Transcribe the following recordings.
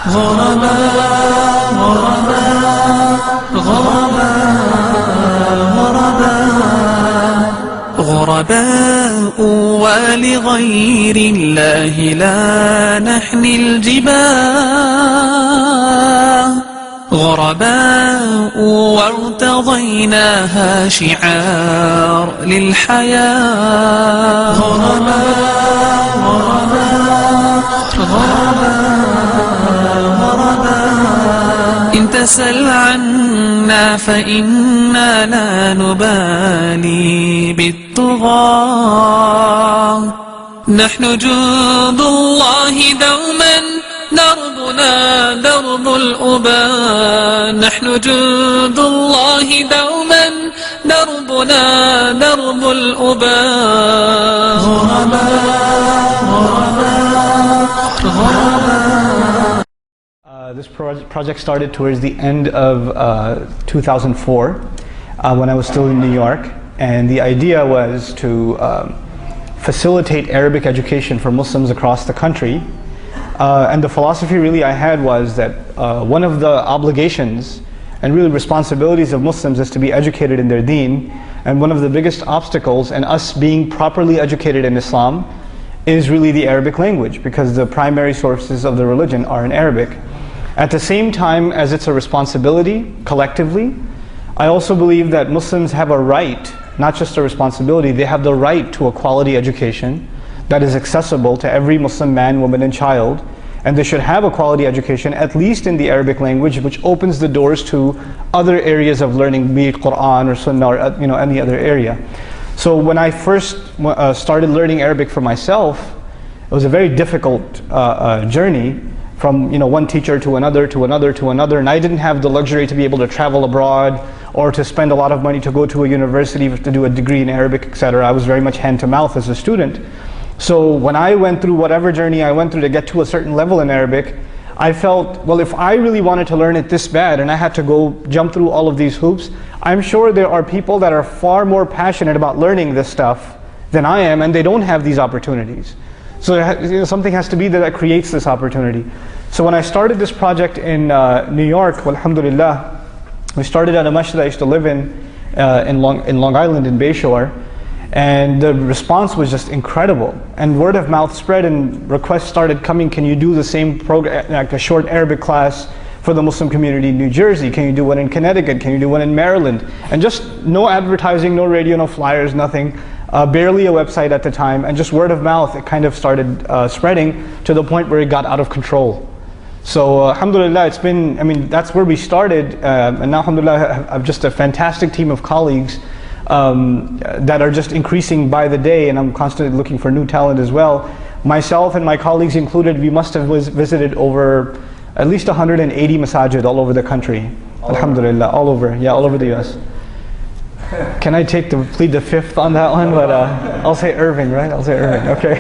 غرباء غرباء ولغير الله لا نحني الجباه غرباء وارتضيناها شعار للحياة غرباء إن تسل عنا فإنا لا نبالي بالطغاة نحن جند الله دوما دربنا درب الأباء نحن جند الله دوما دربنا درب الأباء This project started towards the end of 2004 when I was still in New York, and the idea was to facilitate Arabic education for Muslims across the country. And the philosophy really I had was that one of the obligations and really responsibilities of Muslims is to be educated in their deen, and one of the biggest obstacles in us being properly educated in Islam is really the Arabic language, because the primary sources of the religion are in Arabic. At the same time as it's a responsibility collectively, I also believe that Muslims have a right, not just a responsibility, they have the right to a quality education that is accessible to every Muslim man, woman and child, and they should have a quality education at least in the Arabic language, which opens the doors to other areas of learning, be it Quran or Sunnah or any other area. So when I first started learning Arabic for myself, it was a very difficult journey, from one teacher to another to another to another, and I didn't have the luxury to be able to travel abroad or to spend a lot of money to go to a university to do a degree in Arabic, etc. I was very much hand to mouth as a student. So when I went through whatever journey I went through to get to a certain level in Arabic, I felt, well, if I really wanted to learn it this bad and I had to go jump through all of these hoops, I'm sure there are people that are far more passionate about learning this stuff than I am, and they don't have these opportunities. So something has to be there that creates this opportunity. So when I started this project in New York, alhamdulillah, we started at a masjid I used to live in Long Island in Bayshore, and the response was just incredible. And word of mouth spread and requests started coming, can you do the same program, like a short Arabic class for the Muslim community in New Jersey? Can you do one in Connecticut? Can you do one in Maryland? And just no advertising, no radio, no flyers, nothing. Barely a website at the time, and just word of mouth, it kind of started spreading to the point where it got out of control. So alhamdulillah, it's been, that's where we started, and now alhamdulillah I have just a fantastic team of colleagues that are just increasing by the day, and I'm constantly looking for new talent as well. Myself and my colleagues included, we must have visited over at least 180 masajid all over the country. Alhamdulillah, all over the US. Can I plead the fifth on that one? But I'll say Irving, right? I'll say Irving, okay.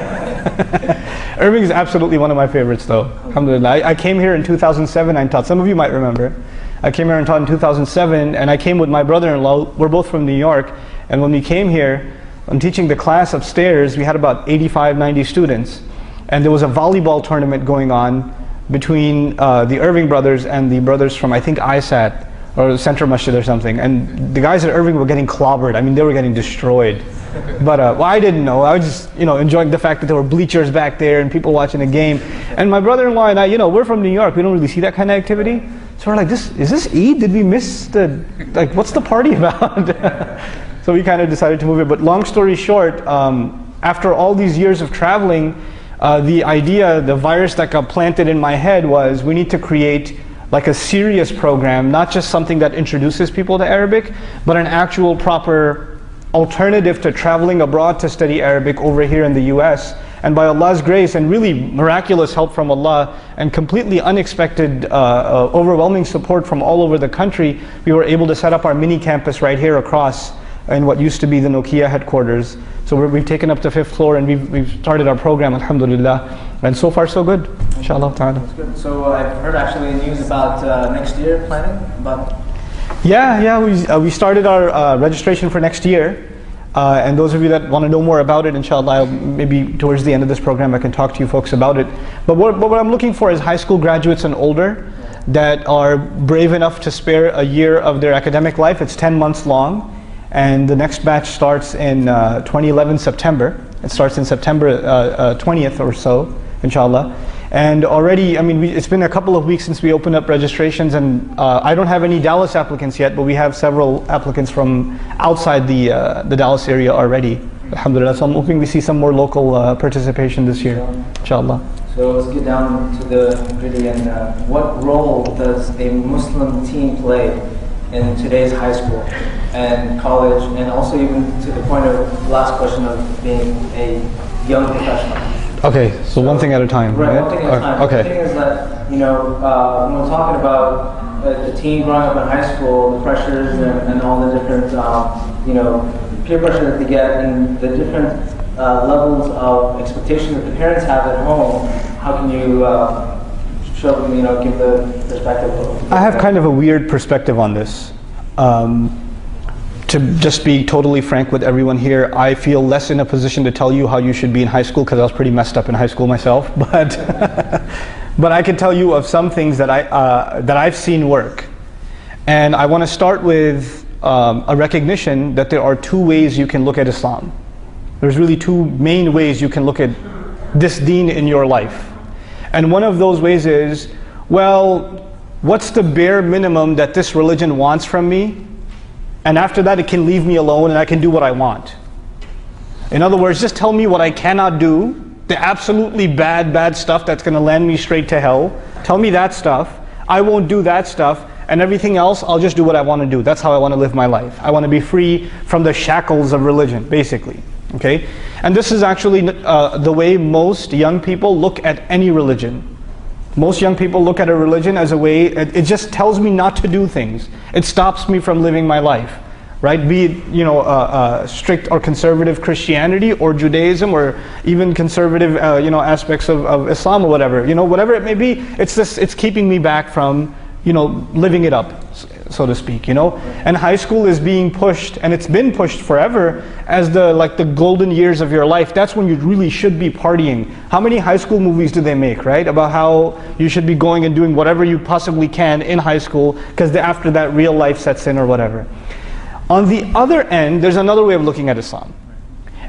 Irving is absolutely one of my favorites though, alhamdulillah. I came here in 2007, I taught, some of you might remember. I came here and taught in 2007, and I came with my brother-in-law, we're both from New York, and when we came here, I'm teaching the class upstairs, we had about 85, 90 students, and there was a volleyball tournament going on between the Irving brothers and the brothers from, I think, ISAT, or Central Masjid or something, and the guys at Irving were getting clobbered. They were getting destroyed. But well, I didn't know. I was just enjoying the fact that there were bleachers back there and people watching the game. And my brother-in-law and I, we're from New York, we don't really see that kind of activity. So we're like, is this Eid? Did we miss what's the party about? So we kind of decided to move it. But long story short, after all these years of traveling, the idea, the virus that got planted in my head was, we need to create like a serious program, not just something that introduces people to Arabic, but an actual proper alternative to traveling abroad to study Arabic over here in the US. And by Allah's grace and really miraculous help from Allah and completely unexpected, overwhelming support from all over the country, we were able to set up our mini campus right here across in what used to be the Nokia headquarters. So we've taken up the 5th floor and we've started our program, alhamdulillah. And so far so good, inshallah ta'ala. That's good. So I've heard actually news about next year planning? Yeah, we started our registration for next year. And those of you that want to know more about it, inshallah, maybe towards the end of this program I can talk to you folks about it. But what I'm looking for is high school graduates and older that are brave enough to spare a year of their academic life. It's 10 months long, and the next batch starts in 2011 September. It starts in September 20th or so, inshallah. And already, I mean, it's been a couple of weeks since we opened up registrations, and I don't have any Dallas applicants yet, but we have several applicants from outside the Dallas area already. Alhamdulillah, so I'm hoping we see some more local participation this year, inshallah. So let's get down to the gritty and what role does a Muslim teen play in today's high school and college, and also even to the point of the last question of being a young professional? Okay, so one thing at a time, right? One thing at a time. Okay. The thing is that, when we're talking about the teen growing up in high school, the pressures and all the different, peer pressure that they get and the different levels of expectation that the parents have at home, how can you show them, give the perspective? I have kind of a weird perspective on this. To just be totally frank with everyone here, I feel less in a position to tell you how you should be in high school because I was pretty messed up in high school myself. But but I can tell you of some things that I've seen work. And I want to start with a recognition that there are two ways you can look at Islam. There's really two main ways you can look at this deen in your life. And one of those ways is, well, what's the bare minimum that this religion wants from me? And after that it can leave me alone and I can do what I want. In other words, just tell me what I cannot do, the absolutely bad stuff that's going to land me straight to hell. Tell me that stuff. I won't do that stuff, and everything else, I'll just do what I want to do. That's how I want to live my life. I want to be free from the shackles of religion, basically. Okay? And this is actually the way most young people look at any religion. Most young people look at a religion as a way, it just tells me not to do things. It stops me from living my life, right? Be it, strict or conservative Christianity or Judaism or even conservative, aspects of Islam or whatever. Whatever it may be, it's keeping me back from, living it up, so to speak, And high school is being pushed, and it's been pushed forever as the golden years of your life. That's when you really should be partying. How many high school movies do they make, right? About how you should be going and doing whatever you possibly can in high school, because after that real life sets in or whatever. On the other end, there's another way of looking at Islam.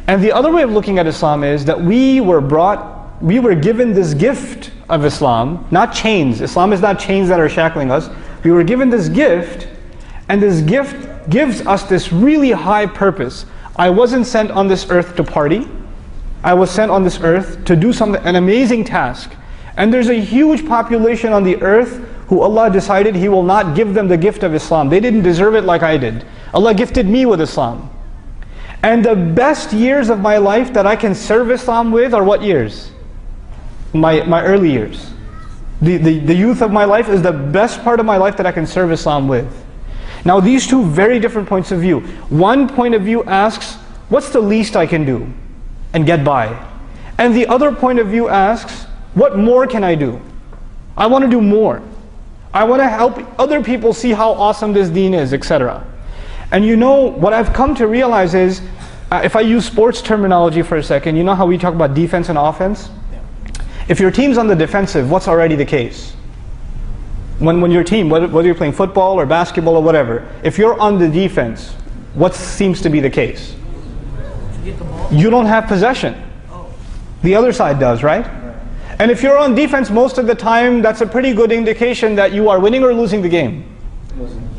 And the other way of looking at Islam is that we were given this gift of Islam, not chains. Islam is not chains that are shackling us. We were given this gift, and this gift gives us this really high purpose. I wasn't sent on this earth to party. I was sent on this earth to do an amazing task. And there's a huge population on the earth who Allah decided He will not give them the gift of Islam. They didn't deserve it like I did. Allah gifted me with Islam. And the best years of my life that I can serve Islam with are what years? My early years. The youth of my life is the best part of my life that I can serve Islam with. Now these two very different points of view. One point of view asks, what's the least I can do and get by? And the other point of view asks, what more can I do? I want to do more. I want to help other people see how awesome this deen is, etc. And what I've come to realize is, if I use sports terminology for a second, you know how we talk about defense and offense? If your team's on the defensive, what's already the case? When your team, whether you're playing football or basketball or whatever, if you're on the defense, what seems to be the case? You don't have possession. The other side does, right? And if you're on defense most of the time, that's a pretty good indication that you are winning or losing the game.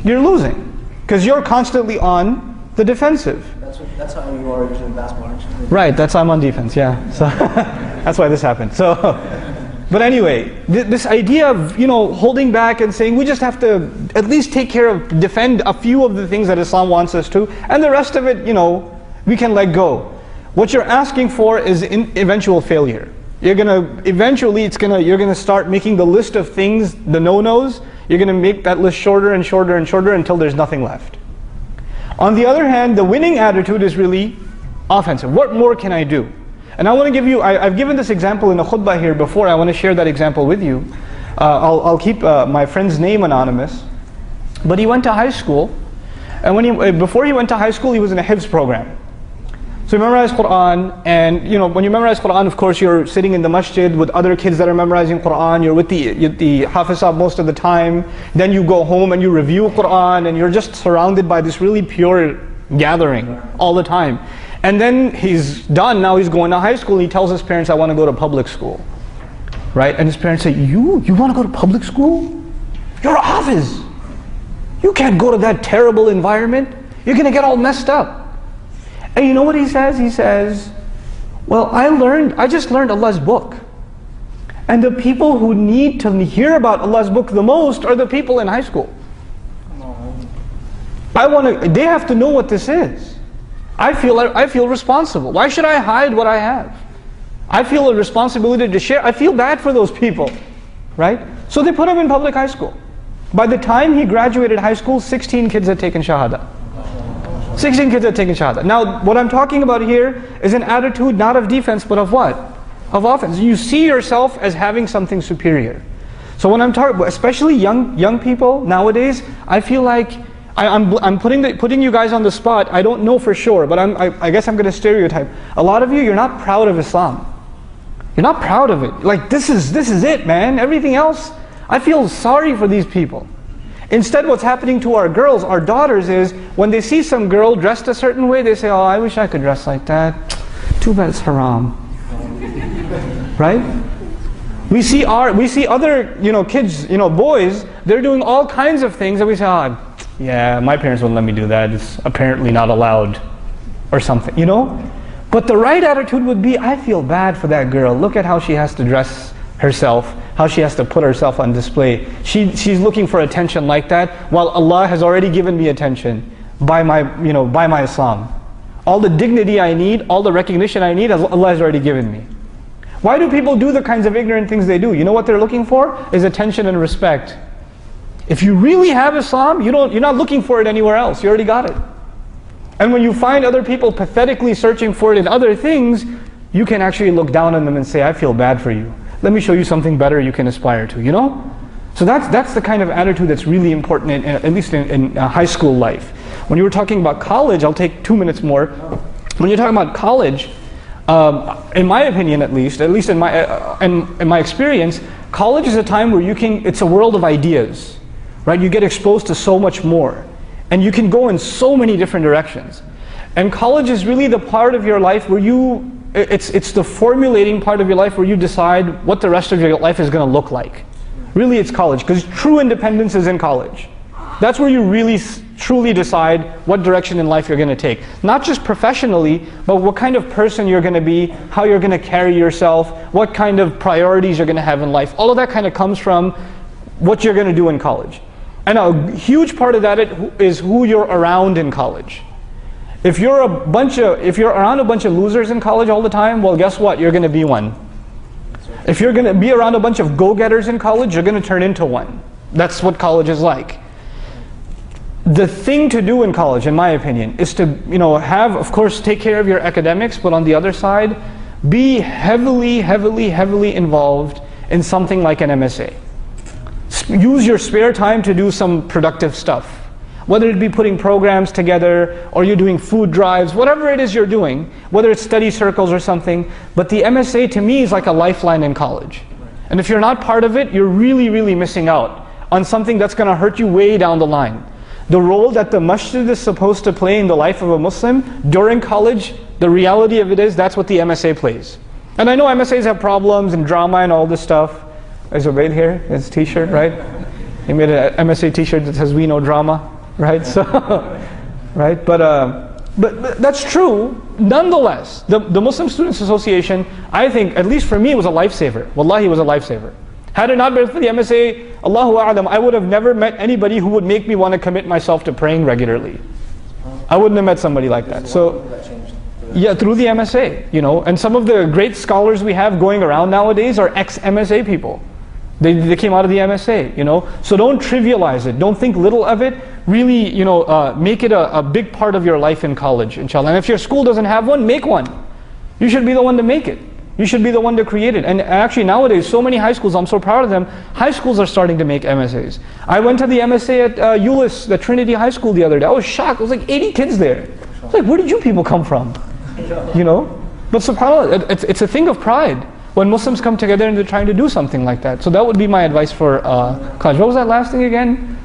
You're losing, because you're constantly on the defensive. That's how you are usually in basketball, aren't you? Right, that's how I'm on defense, yeah. So that's why this happened. But anyway, this idea of holding back and saying we just have to at least defend a few of the things that Islam wants us to, and the rest of it, we can let go. What you're asking for is eventual failure. You're gonna start making the list of things, the no-nos. You're gonna make that list shorter and shorter and shorter until there's nothing left. On the other hand, the winning attitude is really offensive. What more can I do? And I want to give you, I've given this example in a khutbah here before. I want to share that example with you. I'll keep my friend's name anonymous. But he went to high school, and before he went to high school, he was in a hifz program. So you memorize Quran, and when you memorize Quran, of course you're sitting in the masjid with other kids that are memorizing Quran, you're with the hafizah most of the time, then you go home and you review Quran, and you're just surrounded by this really pure gathering all the time. And then he's done, now he's going to high school, he tells his parents, I want to go to public school. Right? And his parents say, you want to go to public school? You're a hafiz. You can't go to that terrible environment. You're going to get all messed up. And you know what he says? He says, well, I just learned Allah's book. And the people who need to hear about Allah's book the most are the people in high school. They have to know what this is. I feel responsible. Why should I hide what I have? I feel a responsibility to share. I feel bad for those people, right? So they put him in public high school. By the time he graduated high school, 16 kids had taken Shahada. 16 kids had taken Shahada. Now, what I'm talking about here is an attitude not of defense, but of what? Of offense. You see yourself as having something superior. So when I'm talking, especially young people nowadays, I feel like I'm putting you guys on the spot. I don't know for sure, but I guess I'm going to stereotype. A lot of you, you're not proud of Islam. You're not proud of it. Like, this is it, man. Everything else, I feel sorry for these people. Instead, what's happening to our girls, our daughters, is when they see some girl dressed a certain way, they say, oh, I wish I could dress like that. Too bad it's haram. Right? We see other, kids, boys, they're doing all kinds of things, and we say, oh, yeah, my parents wouldn't let me do that. It's apparently not allowed, or something, But the right attitude would be, I feel bad for that girl. Look at how she has to dress herself, how she has to put herself on display. She's looking for attention like that, while Allah has already given me attention by my Islam. All the dignity I need, all the recognition I need, Allah has already given me. Why do people do the kinds of ignorant things they do? You know what they're looking for? Is attention and respect. If you really have Islam, you're not looking for it anywhere else. You already got it. And when you find other people pathetically searching for it in other things, you can actually look down on them and say, I feel bad for you. Let me show you something better you can aspire to, So that's the kind of attitude that's really important, at least in high school life. When you were talking about college, I'll take 2 minutes more. When you're talking about college, in my opinion at least in my experience, college is a time where it's a world of ideas, right? You get exposed to so much more. And you can go in so many different directions. And college is really the part of your life where it's the formulating part of your life where you decide what the rest of your life is going to look like. Really, it's college, because true independence is in college. That's where you really truly decide what direction in life you're going to take. Not just professionally, but what kind of person you're going to be, how you're going to carry yourself, what kind of priorities you're going to have in life. All of that kind of comes from what you're going to do in college. And a huge part of that is who you're around in college. If you're around a bunch of losers in college all the time, well, guess what? You're going to be one. If you're going to be around a bunch of go-getters in college, you're going to turn into one. That's what college is like. The thing to do in college, in my opinion, is to of course, take care of your academics, but on the other side, be heavily, heavily, heavily involved in something like an MSA. Use your spare time to do some productive stuff. Whether it be putting programs together, or you're doing food drives, whatever it is you're doing, whether it's study circles or something, but the MSA to me is like a lifeline in college. And if you're not part of it, you're really, really missing out on something that's going to hurt you way down the line. The role that the masjid is supposed to play in the life of a Muslim during college, the reality of it is that's what the MSA plays. And I know MSAs have problems and drama and all this stuff. Is Ubaid here? His t-shirt, right? He made an MSA t-shirt that says, "We know drama." Right? So, right? But that's true. Nonetheless, the Muslim Students Association, I think, at least for me, was a lifesaver. Wallahi, was a lifesaver. Had it not been for the MSA, Allahu A'lam, I would have never met anybody who would make me want to commit myself to praying regularly. I wouldn't have met somebody like that. So, yeah, through the MSA, and some of the great scholars we have going around nowadays are ex-MSA people. They came out of the MSA, So don't trivialize it. Don't think little of it. Really, make it a big part of your life in college, inshallah. And if your school doesn't have one, make one. You should be the one to make it. You should be the one to create it. And actually nowadays, so many high schools, I'm so proud of them, high schools are starting to make MSAs. I went to the MSA at Euless, the Trinity High School the other day. I was shocked. It was like 80 kids there. I was like, where did you people come from? you know. But subhanAllah, it's a thing of pride when Muslims come together and they're trying to do something like that. So that would be my advice for college. What was that last thing again?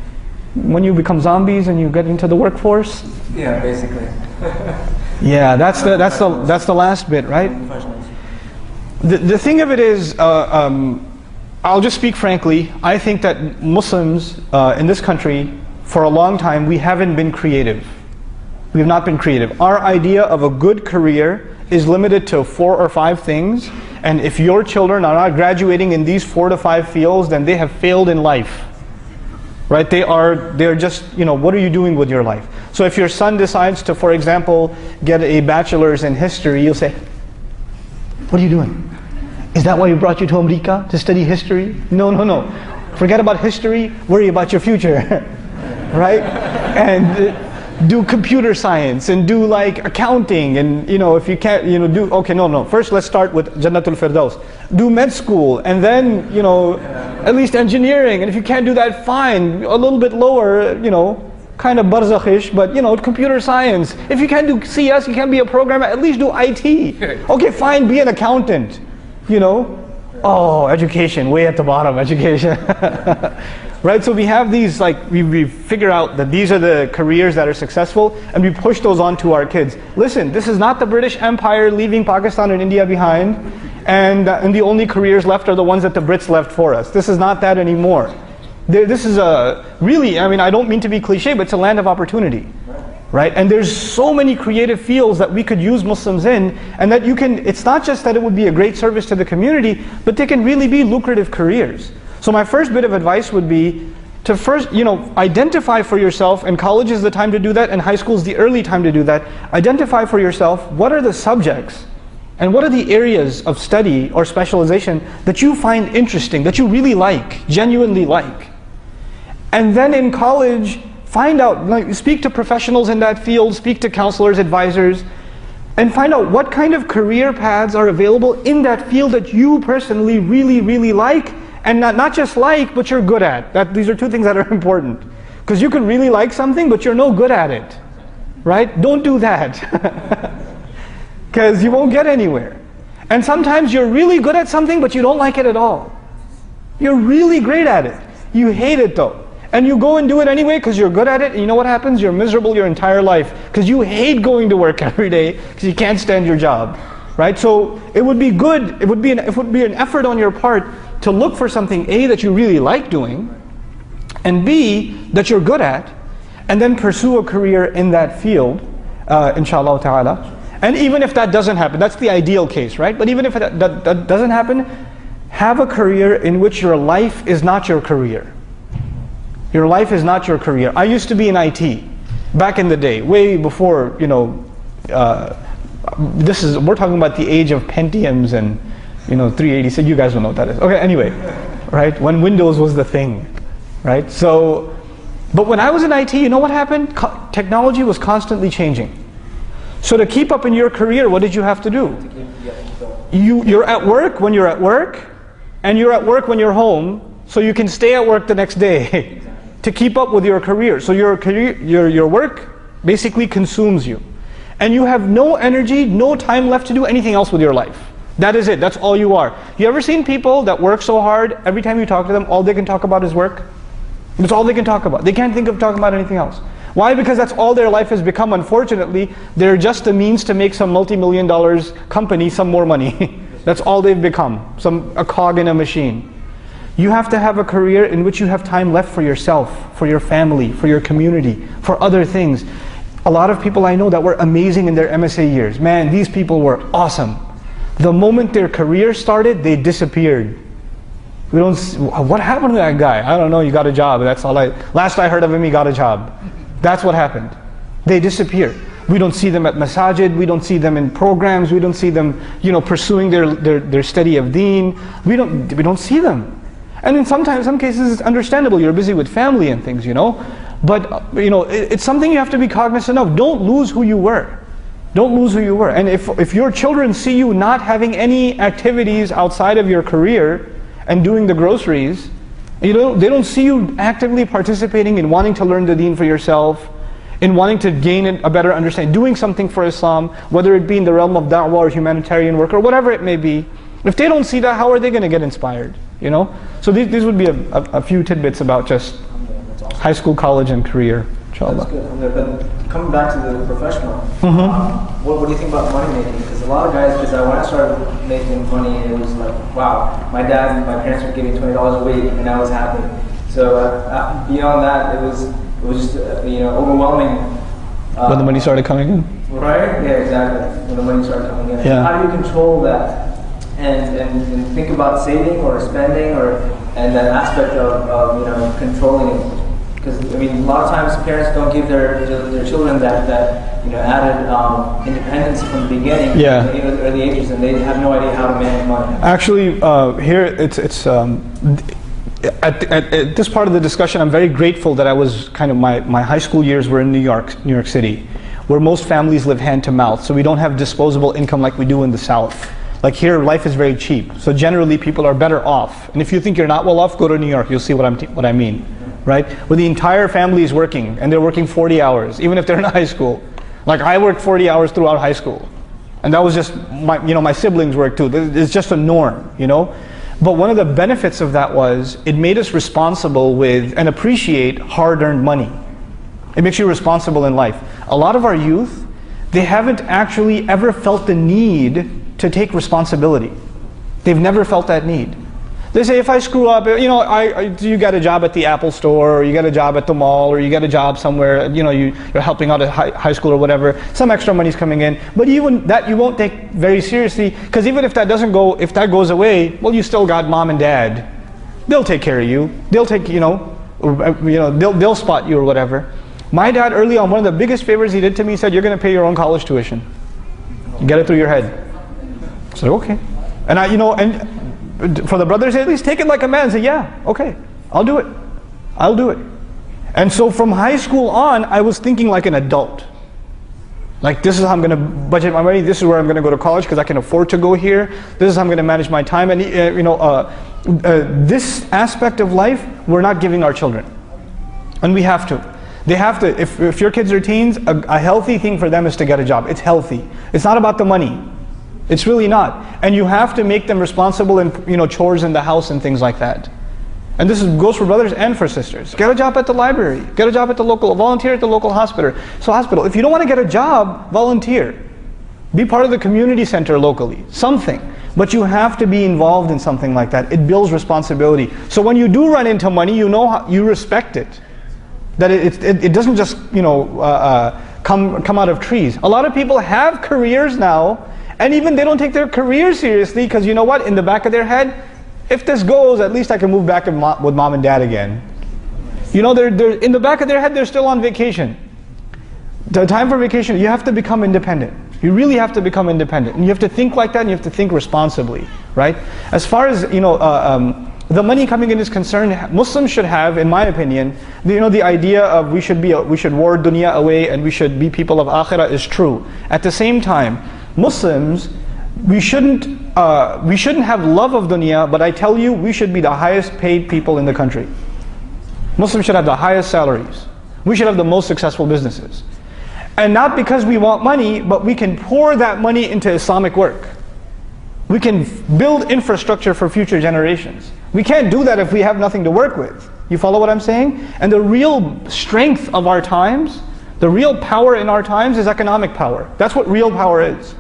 When you become zombies and you get into the workforce? Yeah, basically. Yeah, that's the last bit, right? The thing of it is, I'll just speak frankly, I think that Muslims in this country, for a long time, we haven't been creative. We have not been creative. Our idea of a good career is limited to 4 or 5 things, and if your children are not graduating in these 4 to 5 fields, then they have failed in life. Right? They're just, you know, what are you doing with your life? So if your son decides to, for example, get a bachelor's in history, you'll say, what are you doing? Is that why you brought you to America, to study history? No, no, no. Forget about history, worry about your future. Right? And do computer science and do like accounting, and you know, if you can't, you know, do, okay, no, first let's start with Jannatul Firdaus. Do med school, and then, you know, at least engineering, and if you can't do that, fine, a little bit lower, you know, kind of barzakhish, but you know, computer science. If you can't do CS, you can't be a programmer, at least do IT. Okay, fine, be an accountant, you know. Oh, education, way at the bottom, education. Right, so we have these, like, we figure out that these are the careers that are successful, and we push those on to our kids. Listen, this is not the British Empire leaving Pakistan and India behind, and the only careers left are the ones that the Brits left for us. This is not that anymore. This is a, really, I mean, I don't mean to be cliche, but it's a land of opportunity. Right? And there's so many creative fields that we could use Muslims in, and that you can, it's not just that it would be a great service to the community, but they can really be lucrative careers. So my first bit of advice would be to first, you know, identify for yourself, and college is the time to do that, and high school is the early time to do that. Identify for yourself what are the subjects and what are the areas of study or specialization that you find interesting, that you really like, genuinely like. And then in college, find out, like, speak to professionals in that field, speak to counselors, advisors, and find out what kind of career paths are available in that field that you personally really, really like, and not just like, but you're good at. These are 2 things that are important. Because you can really like something, but you're no good at it. Right? Don't do that. Because you won't get anywhere. And sometimes you're really good at something, but you don't like it at all. You're really great at it. You hate it though. And you go and do it anyway because you're good at it, and you know what happens? You're miserable your entire life because you hate going to work every day because you can't stand your job. Right? So it would be good, it would be an effort on your part to look for something, A, that you really like doing, and B, that you're good at, and then pursue a career in that field, inshallah ta'ala. And even if that doesn't happen, that's the ideal case, right? But even if that doesn't happen, have a career in which your life is not your career. Your life is not your career. I used to be in IT back in the day, way before, you know, we're talking about the age of Pentiums and, you know, 380, so you guys don't know what that is. Okay, anyway, right? When Windows was the thing, right? So, but when I was in IT, you know what happened? Technology was constantly changing. So to keep up in your career, what did you have to do? You're at work when you're at work, and you're at work when you're home, so you can stay at work the next day to keep up with your career. So your work basically consumes you. And you have no energy, no time left to do anything else with your life. That is it, that's all you are. You ever seen people that work so hard, every time you talk to them, all they can talk about is work? That's all they can talk about. They can't think of talking about anything else. Why? Because that's all their life has become. Unfortunately, they're just a means to make some multi-million dollars company some more money. That's all they've become, a cog in a machine. You have to have a career in which you have time left for yourself, for your family, for your community, for other things. A lot of people I know that were amazing in their MSA years. Man, these people were awesome. The moment their career started, they disappeared. What happened to that guy? I don't know, he got a job. That's all last I heard of him, he got a job. That's what happened. They disappear. We don't see them at masajid, we don't see them in programs, we don't see them, you know, pursuing their study of deen. We don't see them. And in some cases it's understandable, you're busy with family and things, you know. But you know, it's something you have to be cognizant of. Don't lose who you were. Don't lose who you were. And if your children see you not having any activities outside of your career and doing the groceries, you know, they don't see you actively participating in wanting to learn the deen for yourself, in wanting to gain a better understanding, doing something for Islam, whether it be in the realm of da'wah or humanitarian work or whatever it may be. If they don't see that, how are they going to get inspired? You know? So these would be a few tidbits about just high school, college, and career, inshallah. That's good. But coming back to the professional, what do you think about money making? Because a lot of guys, when I started making money, it was like, wow, my dad and my parents were giving $20 a week, and I was happy. So beyond that, it was just overwhelming. When the money started coming in. Right? Yeah, exactly. When the money started coming in. Yeah. How do you control that? And think about saving or spending and that aspect of controlling it. Because I mean, a lot of times parents don't give their children that added independence from the beginning, in the early ages, and they have no idea how to manage money. Actually, here it's at this part of the discussion, I'm very grateful that I was kind of my high school years were in New York City, where most families live hand to mouth, so we don't have disposable income like we do in the South. Like here, life is very cheap, so generally people are better off. And if you think you're not well off, go to New York, you'll see what I mean, right? Where the entire family is working, and they're working 40 hours, even if they're in high school. Like I worked 40 hours throughout high school, and that was just my siblings worked too. It's just a norm, you know. But one of the benefits of that was it made us responsible with and appreciate hard-earned money. It makes you responsible in life. A lot of our youth, they haven't actually ever felt the need to take responsibility. They've never felt that need. They say, if I screw up, you got a job at the Apple store, or you got a job at the mall, or you got a job somewhere, you're helping out at high school or whatever, some extra money's coming in, but even that you won't take very seriously, because even if that goes away, well, you still got mom and dad. They'll take care of you. They'll take, they'll spot you or whatever. My dad early on, one of the biggest favors he did to me, he said, you're going to pay your own college tuition. Get it through your head. I said, okay. And and for the brothers, at least take it like a man and say, yeah, okay, I'll do it. And so from high school on, I was thinking like an adult. Like, this is how I'm going to budget my money, this is where I'm going to go to college because I can afford to go here, this is how I'm going to manage my time. And this aspect of life, we're not giving our children. And we have to. They have to, if your kids are teens, a healthy thing for them is to get a job. It's healthy. It's not about the money. It's really not. And you have to make them responsible in chores in the house and things like that. And this goes for brothers and for sisters. Get a job at the library. Get a job at volunteer at the local hospital. If you don't want to get a job, volunteer. Be part of the community center locally. Something. But you have to be involved in something like that. It builds responsibility. So when you do run into money, you respect it. That it doesn't just come out of trees. A lot of people have careers now, and even they don't take their career seriously because you know what? In the back of their head, if this goes, at least I can move back with mom and dad again. They're in the back of their head, they're still on vacation. The time for vacation, you have to become independent. You really have to become independent, and you have to think like that, and you have to think responsibly, right? As far as the money coming in is concerned, Muslims should have, in my opinion, the idea of we should ward dunya away and we should be people of akhirah is true. At the same time, Muslims, we shouldn't have love of dunya, but I tell you, we should be the highest paid people in the country. Muslims should have the highest salaries. We should have the most successful businesses. And not because we want money, but we can pour that money into Islamic work. We can build infrastructure for future generations. We can't do that if we have nothing to work with. You follow what I'm saying? And the real strength of our times, the real power in our times is economic power. That's what real power is.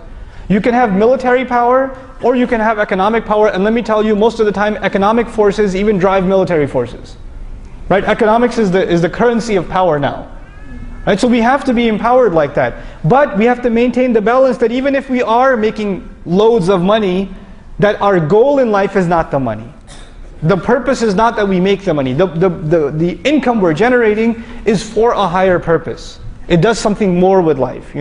You can have military power, or you can have economic power, and let me tell you, most of the time economic forces even drive military forces. Right? Economics is the currency of power now. Right? So we have to be empowered like that. But we have to maintain the balance that even if we are making loads of money, that our goal in life is not the money. The purpose is not that we make the money. The income we're generating is for a higher purpose. It does something more with life,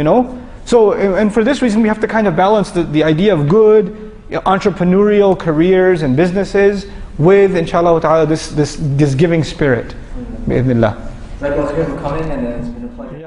So, and for this reason, we have to kind of balance the idea of good, entrepreneurial careers and businesses with, inshallah ta'ala, this giving spirit. Bi-idhnillah. Right, well, it's good for coming, and it's been a pleasure.